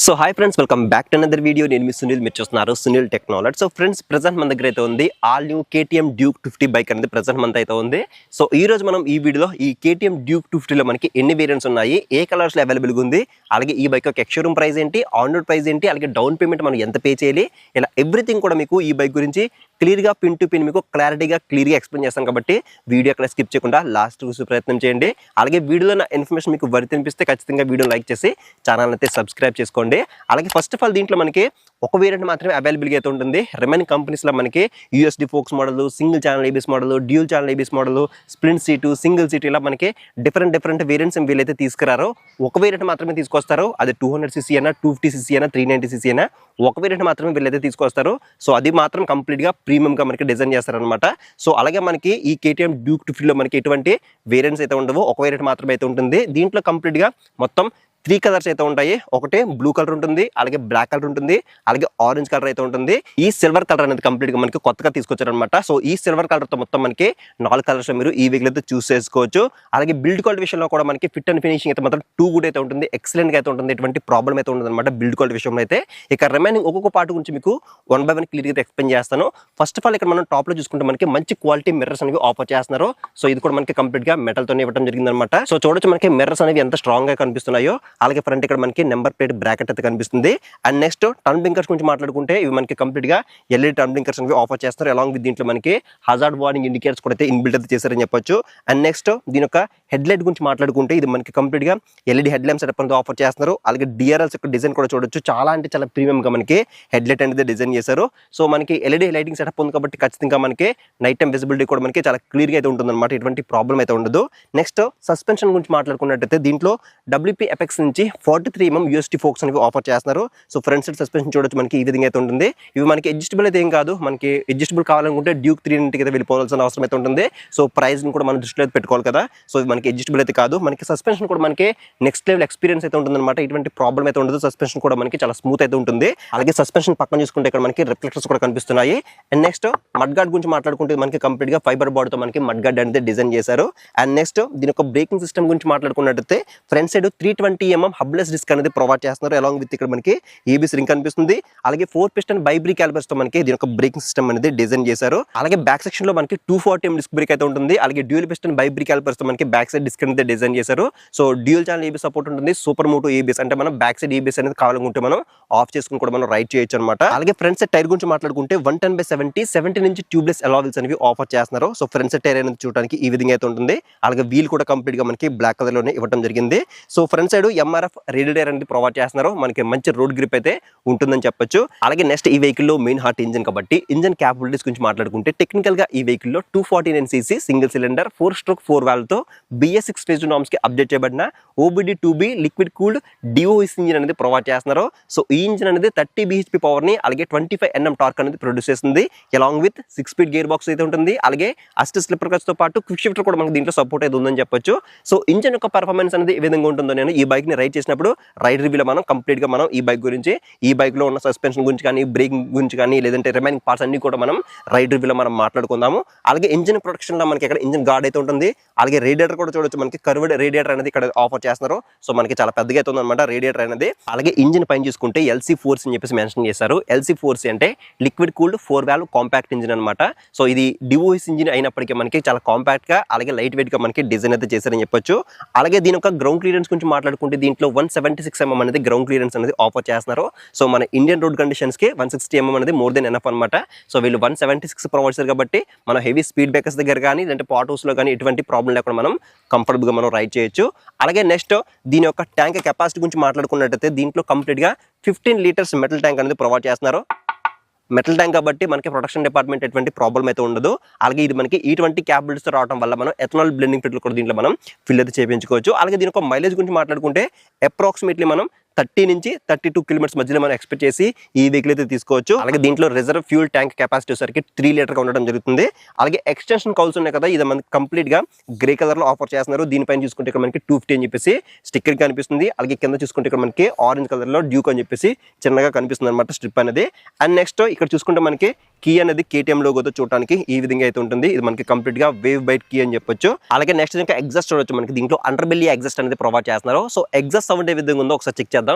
So hi friends, welcome back to another video. నేను మీ సునీల్, మీరు చూస్తున్నారు Sunil technology. So friends, present మన దగ్గర అయితే ఉంది all new KTM Duke 250 bike అనేది ప్రెజెంట్ మనతో అయితే ఉంది. సో ఈ రోజు మనం ఈ వీడియోలో ఈ కేటీఎం డ్యూక్ 250లో మనకి ఎన్ని వేరియంట్స్ ఉన్నాయి, ఏ కలర్స్ లో అవైలబుల్గా ఉంది, అలాగే ఈ బైక్ యొక్క ఎక్స్షోరూమ్ ప్రైస్ ఏంటి, ఆన్ రోడ్ ప్రైస్ ఏంటి, అలాగే డౌన్ పేమెంట్ మనం ఎంత పే చేయాలి, ఇలా ఎవ్రీథింగ్ కూడా మీకు ఈ బైక్ గురించి క్లియర్గా పిన్ టు పిన్ మీకు క్లారిటీగా ఎక్స్ప్లెయిన్ చేస్తాం. కాబట్టి వీడియో అక్కడ స్కిప్ చేయకుండా లాస్ట్ చూసే ప్రయత్నం చేయండి. అలాగే వీడియోలో నా ఇన్ఫర్మేషన్ మీకు వర్త్ అనిపిస్తే ఖచ్చితంగా వీడియో లైక్ చేసి ఛానల్ అయితే సబ్స్క్రైబ్ చేసుకోండి. అలాగే ఫస్ట్ ఆఫ్ ఆల్ దీంట్లో మనకి ఒక వేరియంట్ మాత్రమే అవైలబుల్గా అయితే ఉంటుంది. రిమైనింగ్ కంపెనీస్లో మనకి USD folks model, single channel ABS model, dual channel ABS model, splint seat, single seat, ఇలా మనకి డిఫరెంట్ వేరియంట్స్ వీళ్ళైతే తీసుకురారో ఒక వేరియంట్ మాత్రమే తీసుకొస్తారు. అది 200cc అయినా, 250cc అయినా, 390cc అయినా ఒక వేరియంట్ మాత్రమే వీళ్ళైతే తీసుకొస్తారు. సో అది మాత్రం కంప్లీట్గా ప్రీమియంగా మనకి డిజైన్ చేస్తారనమాట. సో అలాగే మనకి ఈ కేటీఎం డ్యూక్ 250లో మనకి ఎటువంటి వేరియంట్స్ అయితే ఉండవు, ఒక వేరియంట్ మాత్రమే అయితే ఉంటుంది. దీంట్లో కంప్లీట్గా మొత్తం 3 కలర్స్ అయితే ఉంటాయి. ఒకటే బ్లూ కలర్ ఉంటుంది, అలాగే బ్లాక్ కలర్ ఉంటుంది, అలాగే ఆరెంజ్ కలర్ అయితే ఉంటుంది. ఈ సిల్వర్ కలర్ అనేది కంప్లీట్ గా మనకి కొత్తగా తీసుకొచ్చారనమాట. సో ఈ సిల్వర్ కలర్ తో మొత్తం మనకి 4 కలర్స్ మీరు ఈ వెహికల్ అయితే చూస్ చేసుకోవచ్చు. అలాగే బిల్డ్ క్వాలిటీ విషయంలో కూడా మనకి ఫిట్ అండ్ ఫినిషింగ్ అయితే మాత్రం టూ గుడ్ అయితే ఉంటుంది, ఎక్సలెంట్ గా అయితే ఉంటుంది. ఎటువంటి ప్రాబ్లం అయితే ఉంటుంది అనమాట బిల్డ్ క్వాలిటీ విషయంలో అయితే. ఇక రిమైనింగ్ ఒక్కొక్క పార్ట్ గురించి మీకు 1 by 1 క్లియర్ గా ఎక్స్ప్లెయిన్ చేస్తాను. ఫస్ట్ ఆఫ్ ఆల్ ఇక్కడ మనం టాప్ లో చూసుకుంటే మనకి మంచి క్వాలిటీ మిర్రర్స్ అనేవి ఆఫర్ చేస్తున్నారు. సో ఇది కూడా మనకి కంప్లీట్ గా మెటల్ తోనే ఇవ్వడం జరిగింది అనమాట. సో చూడొచ్చు మనకి మిర్రర్స్ అనేవి ఎంత స్ట్రాంగ్ గా కనిపిస్తున్నాయో. అలాగే ఫ్రంట్ ఇక్కడ మనకి నెంబర్ ప్లేట్ బ్రాకెట్ అయితే కనిపిస్తుంది. అండ్ నెక్స్ట్ టర్న్ బ్లింకర్స్ గురించి మాట్లాడుకుంటే ఇవి మనకి కంప్లీట్ గా ఎల్ఈడి టర్న్ బ్లింకర్స్ అనేవి ఆఫర్ చేస్తారు. అలాంగ్ విత్ దీంట్లో మనకి హజార్డ్ వార్నింగ్ ఇండికేటర్స్ కూడా అయితే ఇన్బిల్ట్ అయితే చేశారని చెప్పొచ్చు. అండ్ నెక్స్ట్ దీని యొక్క హెడ్ లైట్ గురించి మాట్లాడుకుంటే ఇది మనకి కంప్లీట్ గా ఎల్ఈడి హెడ్ ల్యాంప్ సెటప్ అనేది ఆఫర్ చేస్తున్నారు. అలాగే డిఆర్ఎల్స్ యొక్క డిజైన్ కూడా చూడొచ్చు, చాలా అంటే చాలా ప్రీమియం గా మనకి హెడ్ లైట్ అనేది డిజైన్ చేశారు. సో మనకి ఎల్ఈడి లైటింగ్ సెటప్ ఉంది కాబట్టి ఖచ్చితంగా మనకి నైట్ టైం విజిబిలిటీ కూడా మనకి చాలా క్లియర్ గా అయితే ఉంటుంది అనమాట. ఎటువంటి ప్రాబ్లం అయితే ఉండదు. నెక్స్ట్ సస్పెన్షన్ గురించి మాట్లాడుకున్నట్టయితే దీంట్లో WP ఎపెక్స్ నుంచి 43mm యూఎస్టీ ఫోక్స్ అనేవి ఆఫర్ చేస్తున్నారు. సో ఫ్రంట్ సైడ్ సస్పెన్షన్ చూడొచ్చు మనకి ఈ విధంగా అయితే ఉంటుంది. ఇవి మనకి అడ్జస్టబుల్ అయితే ఏం కాదు, మనకి అడ్జస్టబుల్ కావాలనుకుంటే డ్యూక్ 390 అయితే వెళ్ళిపోవాల్సిన అవసరం అయితే ఉంటుంది. సో ప్రైస్ ని కూడా మనం దృష్టిలో అయితే పెట్టుకోవాలి కదా. సో ఇది మనకి అడ్జస్టబుల్ అయితే కాదు. మనకి సస్పెన్షన్ కూడా మనకి నెక్స్ట్ లెవెల్ ఎక్స్పీరియన్స్ అయితే ఉంటుంది అనమాట. ఎటువంటి ప్రాబ్లం అయితే ఉండదు. సస్పెన్షన్ కూడా మనకి చాలా స్మూత్ అయితే ఉంటుంది. అలాగే సస్పెన్షన్ పక్కన చూసుకుంటే ఇక్కడ మనకి రిఫ్లెక్టర్స్ కూడా కనిపిస్తున్నాయి. అండ్ నెక్స్ట్ మడ్ గార్డ్ గురించి మాట్లాడుకుంటే మనకి కంప్లీట్ గా ఫైబర్ బాడీతో మనకి మడ్ గార్డ్ అనేది డిజైన్ చేశారు. అండ్ నెక్స్ట్ దీని యొక్క బ్రేకింగ్ సిస్టమ్ గురించి మాట్లాడుకున్నట్టయితే ఫ్రంట్ సైడ్ 320mm హబ్లెస్ డిస్క్ అనేది ప్రొవైడ్ చేస్తున్నారు. అలాంగ్ విత్ ఇక్కడ మనకి ఏబిఎస్ రింగ్ కనిపిస్తుంది. అలాగే 4 పిస్టన్ బైబ్రీ క్యాలిపర్స్ తో మనకి దీని యొక్క బ్రేకింగ్ సిస్టమ్ అనేది డిజైన్ చేశారు. అలాగే బ్యాక్ సెక్షన్ లో మనకి 240mm డిస్క్ బ్రేక్ అయితే ఉంటుంది. అలాగే డ్యూయల్ పిస్టన్ బైబ్రీ క్యాలిపర్స్ తో మనకి బ్యాక్ సైడ్ డిస్క్ అనేది డిజైన్ చేశారు. So dual channel ABS support ఉంటుంది. సూపర్ మోటో ఏబిఎస్ అంటే మనం బ్యాక్ సైడ్ ఏబిఎస్ అనేది కావాలనుకుంటే మనం ఆఫ్ చేసుకుని కూడా మనం రైడ్ చేయొచ్చు అనమాట. అలాగే ఫ్రంట్ సైడ్ టైర్ గురించి మాట్లాడుకుంటే 110/70 నుంచి ట్యూబ్లెస్ అలావిల్స్ అనేవి ఆఫర్ చేస్తున్నారు. సో ఫ్రంట్ సైడ్ టైర్ అనేది చూడడానికి ఈ విధంగా అయితే ఉంటుంది. అలాగే వీల్ కూడా కంప్లీట్ గా మనకి బ్లాక్ కలర్ లోనే ఇవ్వడం జరిగింది. So front side MRF radial tyre అనేది ప్రొవైడ్ చేస్తున్నారు. మనకి మంచి రోడ్ గ్రిప్ అయితే ఉంటుందని చెప్పొచ్చు. అలాగే నెక్స్ట్ ఈ వెహికల్ లో మెయిన్ హార్ట్ ఇంజిన్ కాబట్టి ఇంజిన్ క్యాపబిలిటీస్ గురించి మాట్లాడుకుంటే టెక్నికల్ గా ఈ వెహికల్ లో 249cc సింగిల్ సిలిండర్ 4/4 వాల్వ్ తో BS6 ఫేజ్ నార్మ్స్ కి అప్డేట్ చేయబడిన OBD2B liquid cooled DOEC engine అనేది ప్రొవైడ్ చేస్తున్నారు. సో ఈ ఇంజిన్ అనేది 30 bhp పవర్ ని అలాగే 25 Nm టార్క్ అనేది ప్రొడ్యూస్ చేస్తుంది. Along with 6 speed gear box అయితే ఉంటుంది. అలాగే అసిస్ట్ స్లిప్పర్ క్లచ్ తో పాటు క్విక్ షిఫ్టర్ కూడా మనకి దీంట్లో సపోర్ట్ అయితే ఉందని చెప్పొచ్చు. సో ఇంజిన్ యొక్క పర్ఫార్మెన్స్ అనేది ఏ విధంగా ఉంటుందో నేను ఈ బైక్ ని రైడ్ చేసినప్పుడు రైడ్ రివ్యూలో మనం కంప్లీట్ గా మనం ఈ బైక్ గురించి, ఈ బైక్ లో ఉన్న సస్పెన్షన్ గురించి కానీ, బ్రేకింగ్ గురించి కానీ, లేదంటే రిమైనింగ్ పార్ట్స్ అన్ని కూడా మనం రైడ్ రివ్యూలో మనం మాట్లాడుకుందాము. అలాగే ఇంజిన్ ప్రొటెక్షన్ లో మనకి ఇక్కడ ఇంజిన్ గార్డ్ అయితే ఉంటుంది. అలాగే రేడియేటర్ కూడా చూడొచ్చు, మనకి కర్వ్డ్ రేడియేటర్ అనేది ఇక్కడ ఆఫర్ చేస్తున్నారు. సో మనకి చాలా పెద్దగా అయితే ఉందన్నమాట రేడియేటర్ అనేది. అలాగే ఇంజిన్ పైన చూసుకుంటే LC4C అని చెప్పేసి మెన్షన్ చేశారు. LC4C అంటే liquid cooled 4 valve compact engine అనమాట. సో ఇది DOEC ఇంజిన్ అయినప్పటికీ మనకి చాలా కాంపాక్ట్ గా అలాగే లైట్ వెయిట్ గా మనకి డిజైన్ అయితే చేశారని చెప్పొచ్చు. అలాగే దీని యొక్క గ్రౌండ్ క్లియరెన్స్ గురించి మాట్లాడుకుంటే దీంట్లో 176mm అనేది గ్రౌండ్ క్లియరెన్స్ అనేది ఆఫర్ చేస్తున్నారు. సో మన ఇండియన్ రోడ్ కండిషన్స్ కి 160mm అనేది మోర్ దెన్ ఎనఫ్ అనమాట. సో వీళ్ళు 176 ప్రొవైడ్ చేశారు కాబట్టి మనం హెవీ స్పీడ్ బ్రేకర్స్ దగ్గర కానీ, లేదంటే పాట్ హౌస్ లో కానీ ఎటువంటి ప్రాబ్లం లేకుండా మనం కంఫర్టబుల్ గా మనం రైడ్ చేయొచ్చు. అలాగే నెక్స్ట్ దీని యొక్క ట్యాంక్ కెపాసిటీ గురించి మాట్లాడుకున్నట్టయితే దీంట్లో కంప్లీట్ గా 15 లీటర్స్ మెటల్ ట్యాంక్ అనేది ప్రొవైడ్ చేస్తున్నారు. మెటల్ ట్యాంక్ కాబట్టి మనకి ప్రొడక్షన్ డిపార్ట్మెంట్ ఎటువంటి ప్రాబ్లం అయితే ఉండదు. అలాగే ఇది మనకి E20 క్యాపబిలిటీస్ రావడం వల్ల మనం ఎథనాల్ బ్లెండింగ్ ఫిట్లు కూడా దీంట్లో మనం ఫిల్ అయితే చేయించుకోవచ్చు. అలాగే దీని యొక్క మైలేజ్ గురించి మాట్లాడుకుంటే అప్రాక్సిమేట్లీ మనం 30 నుంచి 32 కిలోమీటర్స్ మధ్యలో మనం ఎక్స్పెక్ట్ చేసి ఈ వెహికల్ అయితే తీసుకోవచ్చు. అలాగే దీంట్లో రిజర్వ్ ఫ్యూల్ ట్యాంక్ కెపాసిటీ సరికి 3 లీటర్ ఉండడం జరుగుతుంది. అలాగే ఎక్స్టెన్షన్ కౌల్స్ ఉన్నాయి కదా, ఇది మనకి కంప్లీట్ గా గ్రే కలర్ లో ఆఫర్ చేస్తున్నారు. దీనిపైన చూసుకుంటే ఇక్కడ మనకి 250 అని చెప్పేసి స్టిక్కర్ కనిపిస్తుంది. అలాగే కింద చూసుకుంటే ఇక్కడ మనకి ఆరెంజ్ కలర్ లో డ్యూక్ అని చెప్పేసి చిన్నగా కనిపిస్తుంది అనమాట స్ట్రిప్ అనేది. అండ్ నెక్స్ట్ ఇక్కడ చూసుకుంటే మనకి కీ అనేది KTM లోగోతో చూడడానికి ఈ విధంగా అయితే ఉంటుంది. ఇది మనకి కంప్లీట్ గా వేవ్ బైట్ కీ అని చెప్పొచ్చు. అలాగే నెక్స్ట్ ఇంకా ఎగ్జాస్ట్ చూడొచ్చు, మనకి దీంట్లో అండర్ బెల్లీ ఎగ్జాస్ట్ అనేది ప్రొవైడ్ చేస్తున్నారు. సో ఎగ్జాస్ట్ సౌండ్ ఏ విధంగా ఉందో ఒకసారి చెక్ చేద్దాం.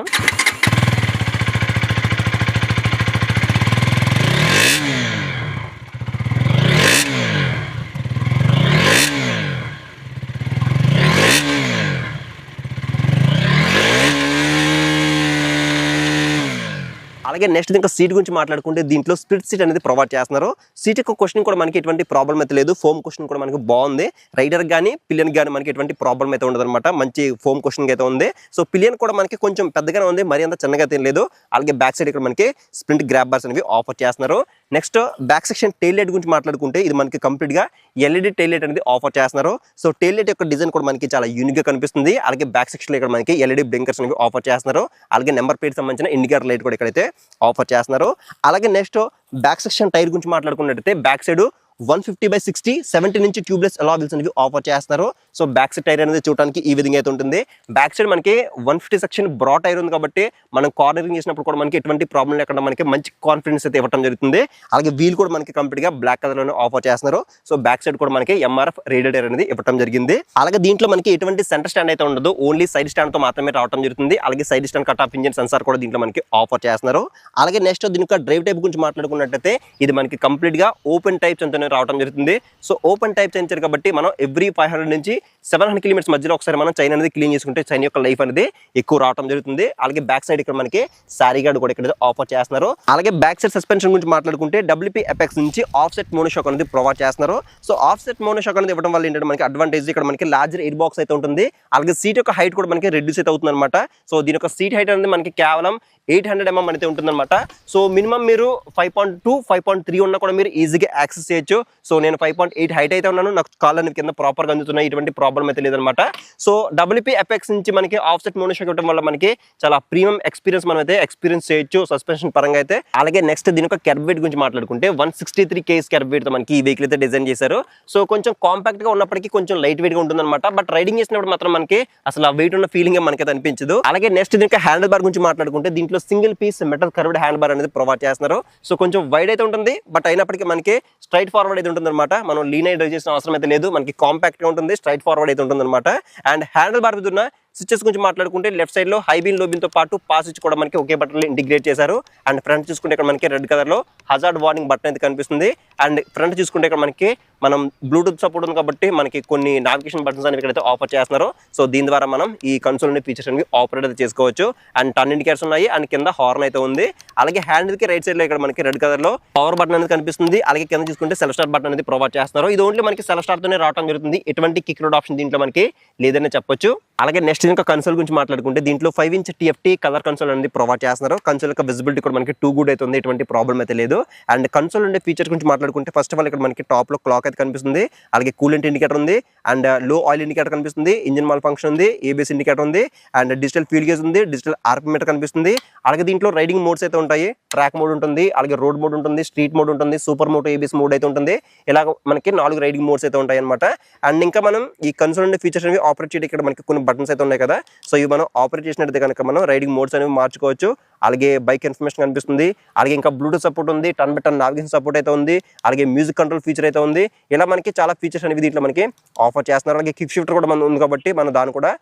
అలాగే నెక్స్ట్ ఇంకా సీట్ గురించి మాట్లాడుకుంటే దీంట్లో స్ప్లిట్ సీట్ అనేది ప్రొవైడ్ చేస్తున్నారు. సీట్ యొక్క క్వశ్చన్ కూడా మనకి ఎటువంటి ప్రాబ్లం అయితే లేదు. ఫోమ్ క్వశ్చన్ కూడా మనకి బాగుంది. రైడర్ కానీ పిలియన్ కానీ మనకి ఎటువంటి ప్రాబ్లం అయితే ఉండదు అనమాట. మంచి ఫోమ్ క్వశ్చన్ అయితే ఉంది. సో పిలియన్ కూడా మనకి కొంచెం పెద్దగానే ఉంది, మరి అంత చిన్నగా అయితే లేదు. అలాగే బ్యాక్ సైడ్ ఇక్కడ మనకి స్ప్రింట్ గ్రాబ్ బార్స్ అనేవి ఆఫర్ చేస్తున్నారు. Next back section tail light గురించి మాట్లాడుకుంటే ఇది మనకి కంప్లీట్ గా ఎల్ఈడి టెయిల్ లైట్ అనేది ఆఫర్ చేస్తున్నారు. సో టెయిల్ లైట్ యొక్క డిజైన్ కూడా మనకి చాలా యూనిక్ గా కనిపిస్తుంది. అలాగే బ్యాక్ సెక్షన్ లో ఇక్కడ మనకి ఎల్ఈడి బ్లింకర్స్ అనేవి ఆఫర్ చేస్తున్నారు. అలాగే నెంబర్ ప్లేట్ సంబంధించిన ఇండికేటర్ లైట్ కూడా ఇక్కడైతే ఆఫర్ చేస్తున్నారు. అలాగే నెక్స్ట్ బ్యాక్ సెక్షన్ టైర్ గురించి మాట్లాడుకున్నట్టయితే బ్యాక్ సైడ్ 150/60 70 నుంచి ట్యూబ్లెస్ అలా వీల్స్ అనేవి ఆఫర్ చేస్తున్నారు. సో బ్యాక్ సైడ్ టైర్ అనేది చూడడానికి ఈ విధంగా అయితే ఉంటుంది. బ్యాక్ సైడ్ మనకి 150 సెక్షన్ బ్రాడ్ టైర్ ఉంది కాబట్టి మనం కార్నరింగ్ చేసినప్పుడు కూడా మనకి ఎటువంటి ప్రాబ్లం లేకుండా మనకి మంచి కాన్ఫిడెన్స్ అయితే ఇవ్వడం జరుగుతుంది. అలాగే వీల్ కూడా మనకి కంప్లీట్ గా బ్లాక్ కలర్ లోనే ఆఫర్ చేస్తున్నారు. సో బ్యాక్ సైడ్ కూడా మనకి ఎంఆర్ఎఫ్ రేడియల్ టైర్ అనేది ఇవ్వడం జరిగింది. అలాగే దీంట్లో మనకి ఎటువంటి సెంటర్ స్టాండ్ అయితే ఉండదు, ఓన్లీ సైడ్ స్టాండ్ తో మాత్రమే రావడం జరుగుతుంది. అలాగే side stand cut off engine sensor కూడా దీంట్లో మనకి ఆఫర్ చేస్తున్నారు. అలాగే నెక్స్ట్ దీని యొక్క డ్రైవ్ టైప్ గురించి మాట్లాడుకున్నట్టయితే ఇది మనకి కంప్లీట్ గా ఓపెన్ టైప్ అంతనే రావడం జరుగుతుంది. సో ఓపెన్ టైప్ సెన్సర్ కాబట్టి మనం ఎవ్రీ 500 నుంచి 700 కిలోమీటర్స్ మధ్యలో ఒకసారి మనం చైన్ అనేది క్లీన్ చేసుకుంటే చైన్ యొక్క లైఫ్ అనేది ఎక్కువ రావడం జరుగుతుంది. అలాగే బ్యాక్ సైడ్ ఇక్కడ మనకి సారీ గార్డ్ కూడా ఇక్కడ ఆఫర్ చేస్తున్నారు. అలాగే బ్యాక్ సైడ్ సస్పెన్షన్ గురించి మాట్లాడుకుంటే WP ఎపెక్స్ నుంచి ఆఫ్ సెట్ మోనోషాక్ అనేది ప్రొవైడ్ చేస్తున్నారు. సో ఆఫ్ సెట్ మోనోషాక్ అనేది ఇవ్వడం వల్ల ఏంటంటే మనకి అడ్వాంటేజ్ ఇక్కడ మనకి లార్జర్ ఎయిర్ బాక్స్ అయితే ఉంటుంది. అలాగే సీట్ యొక్క హైట్ కూడా మనకి రెడ్యూస్ అయితే అవుతుంది అనమాట. సో దీని యొక్క సీట్ హైట్ అనేది మనకి కేవలం 800 mm అయితే ఉంటుందన్నమాట. సో మినిమం మీరు 5.2 5.3 ఉన్నా కూడా మీరు ఈజీగా యాక్సెస్ చేయొచ్చు. సో నేను 5.8 హైట్ అయితే ఉన్నాను, నాకు కాళ్ళు అనేది కింద ప్రాపర్గా అందుతున్నాయి, ఇటువంటి ప్రాబ్లం అయితే లేదనమాట. సో WP ఎపెక్స్ నుంచి మనకి ఆఫ్ సెట్ మోనోషాక్ ఇవ్వడం వల్ల మనకి చాలా ప్రీమియం ఎక్స్పీరియన్స్ మనం అయితే ఎక్స్పీరియన్స్ చేయొచ్చు సస్పెన్షన్ పరంగా అయితే. అలాగే నెక్స్ట్ దీని యొక్క కర్వ్ వెయిట్ గురించి మాట్లాడుకుంటే 163 kg కర్వ్ వెయిట్ తో మనకి ఈ వెహికల్ అయితే డిజైన్ చేశారు. సో కొంచెం కాంపాక్ట్ గా ఉన్నప్పటికీ కొంచెం లైట్ వెయిట్ గా ఉంటుందన్నమాట. బట్ రైడింగ్ చేసినప్పుడు మాత్రం మనకి అసలు ఆ వెయిట్ ఉన్న ఫీలింగ్ మనకైతే అనిపించదు. అలాగే నెక్స్ట్ దీని యొక్క హ్యాండిల్ బార్ గురించి మాట్లాడుకుంటే దీంట్లో single piece metal curved handle bar అనేది ప్రొవైడ్ చేస్తున్నారు. సో కొంచెం వైడ్ అయితే ఉంటుంది, బట్ అయినప్పటికీ మనకి స్ట్రైట్ ఫార్వర్డ్ అయితే ఉంటుంది అనమాట. మనం లీన్ అయి డ్రైవ్ చేసిన అవసరం అయితే లేదు, మనకి కాంపాక్ట్ గా ఉంటుంది, స్ట్రైట్ ఫార్వర్డ్ అయితే ఉంటుంది అనమాట. అండ్ హ్యాండిల్ బార్ మీద ఉన్న స్విచెస్ గురించి మాట్లాడుకుంటే లెఫ్ట్ సైడ్ లో హై బీన్ లో బీన్ తో పాటు పాస్ స్విచ్ కూడా మనకి ఒకే బటన్ లో ఇంటిగ్రేట్ చేశారు. అండ్ ఫ్రంట్ చూసుకుంటే ఇక్కడ మనకి రెడ్ కలర్ లో హజార్డ్ వార్నింగ్ బటన్ అయితే కనిపిస్తుంది. అండ్ ఫ్రంట్ చూసుకుంటే ఇక్కడ మనకి మనం బ్లూటూత్ సపోర్ట్ ఉంది కాబట్టి మనకి కొన్ని నావిగేషన్ బటన్స్ అనేవి ఇక్కడైతే ఆఫర్ చేస్తున్నారు. సో దీని ద్వారా మనం ఈ కన్సోల్ ఫీచర్స్ అనేవి ఆపరేట్ అయితే చేసుకోవచ్చు. అండ్ టర్న్ ఇండికేటర్స్ ఉన్నాయి, అండ్ కింద హార్న్ అయితే ఉంది. అలాగే హ్యాండిల్ కి రైట్ సైడ్ లో ఇక్కడ మనకి రెడ్ కలర్ లో పవర్ బటన్ అనేది కనిపిస్తుంది. అలాగే కింద చూసుకుంటే సెల్ఫ్ స్టార్ట్ బటన్ అనేది ప్రొవైడ్ చేస్తున్నారు. ఇది ఓన్లీ మనకి సెల్ఫ్ స్టార్ట్ తోనే రావడం జరుగుతుంది, ఎటువంటి కిక్ రోడ్ ఆప్షన్ దీంట్లో మనకి లేదని చెప్పొచ్చు. అలాగే నెక్స్ట్ ఇంకా కన్సోల్ గురించి మాట్లాడుకుంటే దీంట్లో 5" TFT కలర్ కన్సోల్ అనేది ప్రొవైడ్ చేస్తున్నారు. కన్సోల్ యొక్క విజిబిలిటీ కూడా మనకి టూ గుడ్ అయితే ఉంది, ఎటువంటి ప్రాబ్లం అయితే లేదు. అండ్ కన్సోల్ ఉండే ఫీచర్ గురించి మాట్లాడుకుంటే ఫస్ట్ ఆఫ్ ఆల్ ఇక్కడ మనకి టాప్ లో క్లాక్ అయితే కనిపిస్తుంది. అలాగే కూలెంట్ ఇండికేటర్ ఉంది, అండ్ లో ఆయిల్ ఇండికేటర్ కనిపిస్తుంది, ఇంజిన్ మాల్ ఫంక్షన్ ఉంది, ABS ఇండికేటర్ ఉంది, అండ్ డిజిటల్ ఫ్యూల్ గేజ్ ఉంది, డిజిటల్ ఆర్పిఎం మీటర్ కనిపిస్తుంది. అలాగే దీంట్లో రైడింగ్ మోడ్స్ అయితే ఉంటాయి, ట్రాక్ మోడ్ ఉంటుంది, అలాగే రోడ్ మోడ్ ఉంటుంది, స్ట్రీట్ మోడ్ ఉంటుంది, సూపర్ మోటో ABS మోడ్ అయితే ఉంటుంది. ఇలా మనకి 4 రైడింగ్ మోడ్స్ అయితే ఉంటాయి అనమాట. అండ్ ఇంకా మనం ఈ కన్సోల్ ఉండే ఫీచర్స్ అనేవి ఆపరేట్ చేయడం ఇక్కడ మనకి కొన్ని బటన్స్ అయితే ఉన్నాయి కదా. సో ఇవి మనం ఆపరేట్ చేసినట్టు కనుక మనం రైడింగ్ మోడ్స్ అనేవి మార్చుకోవచ్చు. అలాగే బైక్ ఇన్ఫర్మేషన్ కనిపిస్తుంది, అలాగే ఇంకా బ్లూటూత్ సపోర్ట్ ఉంది, turn by turn navigation support అయితే ఉంది, అలాగే మ్యూజిక్ కంట్రోల్ ఫీచర్ అయితే ఉంది. ఇలా మనకి చాలా ఫీచర్స్ అనేవి దీంట్లో మనకి ఆఫర్ చేస్తున్నారు. అలాగే కిక్ షిఫ్టర్ కూడా మనం ఉంది కాబట్టి మనం దాన్ని కూడా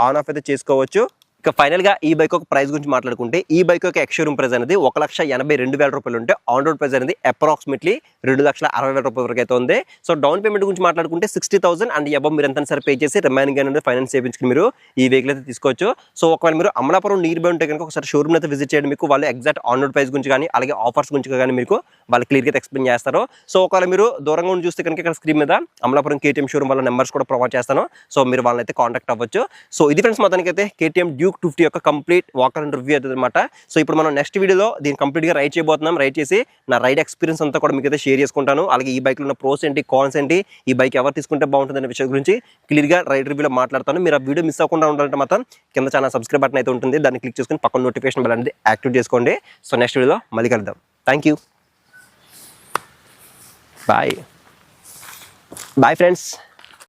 ఆన్ ఆఫ్ అయితే చేసుకోవచ్చు. ఇక ఫైనల్ గా ఈ బైక్ ఒక ప్రైస్ గురించి మాట్లాడుకుంటే ఈ బైక్ యొక్క ఎక్స్షోరూమ్ ప్రైస్ అనేది 1,82,000 రూపాయలు ఉంటే ఆన్ రోడ్ ప్రైస్ అనేది అప్రాక్సిమేట్లీ 2,60,000 రూపాయల వరకు అయితే ఉంది. సో డౌన్ పేమెంట్ గురించి మాట్లాడుకుంటే 60,000 అండ్ అబవ్ మీరు ఎంత సరే పే చేసి రిమైనింగ్ అనేది ఫైనాన్స్ చేయించుకుని మీరు ఈ వెహికల్ అయితే తీసుకోవచ్చు. సో ఒకవేళ మీరు అమలాపురం నియర్ బై ఉంటే కనుక ఒకసారి షోరూమ్ అయితే విజిట్ చేయండి. మీకు వాళ్ళు ఎగ్జాక్ట్ ఆన్ రోడ్ ప్రైస్ గురించి కానీ అలాగే ఆఫర్స్ గురించి కానీ మీకు వాళ్ళు క్లియర్గా ఎక్స్ప్లెయిన్ చేస్తారు. సో ఒకవేళ మీరు దూరంగా ఉండి చూస్తే కనుక ఇక్కడ స్క్రీన్ మీద అమలాపురం KTM షోరూమ్ వాళ్ళ నెంబర్స్ కూడా ప్రొవైడ్ చేస్తాను. సో మీరు వాళ్ళని అయితే కాంటాక్ట్ అవ్వచ్చు. సో ఇది ఫ్రెండ్స్ మొత్తానికి అయితే KTM Duke 250 యొక్క కంప్లీట్ వాకర్ అండ్ రివ్యూ అవుతుంది అనమాట. సో ఇప్పుడు మనం నెక్స్ట్ వీడియోలో దీన్ని కంప్లీట్ గా రైడ్ చేయబోతున్నాం. రైడ్ చేసి నా రైడ్ ఎక్స్పీరియన్స్ అంతా కూడా మీకు అయితే షేర్ చేసుకుంటాను. అలాగే ఈ బైక్ లో ఉన్న ప్రోస్ ఏంటి, కాన్స్ ఏంటి, ఈ బైక్ ఎవరు తీసుకుంటే బాగుంటుంది అనే విషయం గురించి క్లియర్ గా రైడ్ రివ్యూలో మాట్లాడతాను. మీరు ఆ వీడియో మిస్ అవ్వకుండా ఉండాలంటే మాత్రం కింద చాలా సబ్స్క్రైబ్ బటన్ అయితే ఉంటుంది, దాన్ని క్లిక్ చేసుకుని పక్కన నోటిఫికేషన్ బెల్ అనేది యాక్టివేట్ చేసుకోండి. సో నెక్స్ట్ వీడియోలో మళ్ళీ కలుద్దాం. Thank you, bye bye friends.